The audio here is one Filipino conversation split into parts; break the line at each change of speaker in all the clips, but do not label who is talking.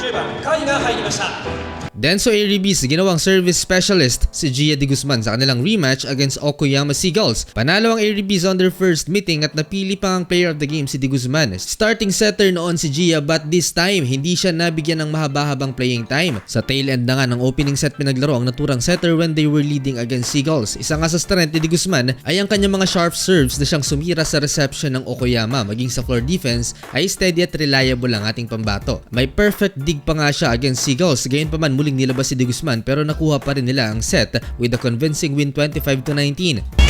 10番甲斐が入りました。
Denso Airibis ginawang service specialist si Gia De Guzman sa kanilang rematch against Okoyama Seagulls. Panalo ang Airibis on their first meeting at napili pa ang player of the game si De Guzman. Starting setter noon si Gia but this time hindi siya nabigyan ng mahaba-habang playing time. Sa tail end na nga ng opening set pinaglaro ang naturang setter when they were leading against Seagulls. Isa nga sa strength ni De Guzman ay ang kanyang mga sharp serves na siyang sumira sa reception ng Okoyama. Maging sa floor defense ay steady at reliable ang ating pambato. May perfect dig pa nga siya against Seagulls. Gayunpaman muling nilabas si De Guzman pero nakuha pa rin nila ang set with a convincing win 25-19.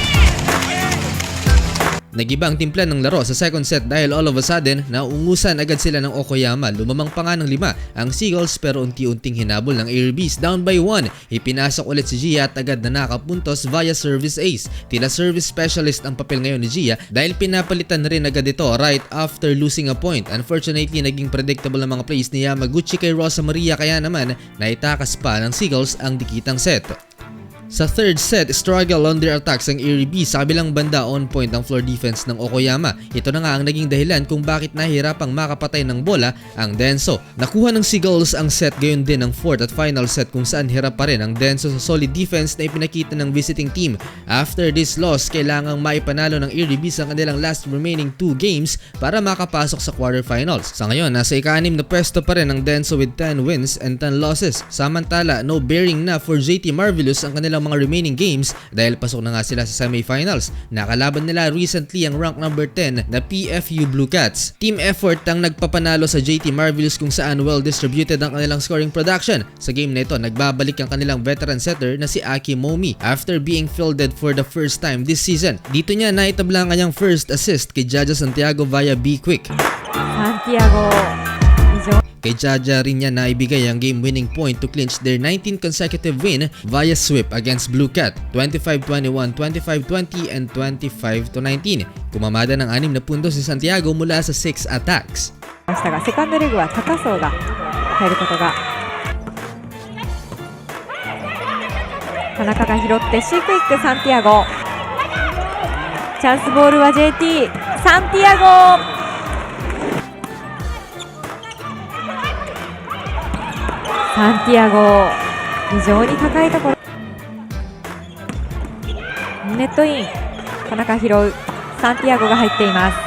Nagiba ang timpla ng laro sa second set dahil all of a sudden naungusan agad sila ng Okoyama. Lumamang pa nga ng 5 ang Seagulls pero unti-unting hinabol ng Airibis. Down by 1, ipinasok ulit si Gia at agad na nakapuntos via service ace. Tila service specialist ang papel ngayon ni Gia dahil pinapalitan na rin agad ito right after losing a point. Unfortunately, naging predictable ang mga plays ni Yamaguchi kay Rosa Maria kaya naman naitakas pa ng Seagulls ang dikitang set. Sa third set, struggle on their attacks ang Airibis. Sa kabilang banda, on point ang floor defense ng Okoyama. Ito na nga ang naging dahilan kung bakit nahihirapang makapatay ng bola ang Denso. Nakuha ng Seagulls ang set, gayon din ang fourth at final set kung saan hirap pa rin ang Denso sa solid defense na ipinakita ng visiting team. After this loss, kailangang maipanalo ng Airibis ang kanilang last remaining 2 games para makapasok sa quarterfinals. Sa ngayon, nasa ika-6 na pwesto pa rin ang Denso with 10 wins and 10 losses. Samantala, no bearing na for JT Marvelous ang kanilang mga remaining games dahil pasok na nga sila sa semifinals. Nakalaban nila recently ang rank number 10 na PFU Blue Cats. Team effort ang nagpapanalo sa JT Marvelous kung saan well distributed ang kanilang scoring production. Sa game na ito, nagbabalik ang kanilang veteran setter na si Aki Momi after being fielded for the first time this season. Dito niya naitabla ang kanyang first assist kay Jaja Santiago via B-Quick.
Santiago
Kay Jaja rin niya naibigay ang game-winning point to clinch their 19th consecutive win via sweep against Blue Cat, 25-21, 25-20, and 25-19. Kumamada ng 6 na puntos si Santiago mula sa 6 attacks.
ましたが、セカンドレグは高層が入ることが、田中が拾ってシークイックサンティアゴ、チャンスボールは JT サンティアゴ、サンティアゴ、非常に高いところ、ネットイン、田中拾う、サンティアゴが入っています。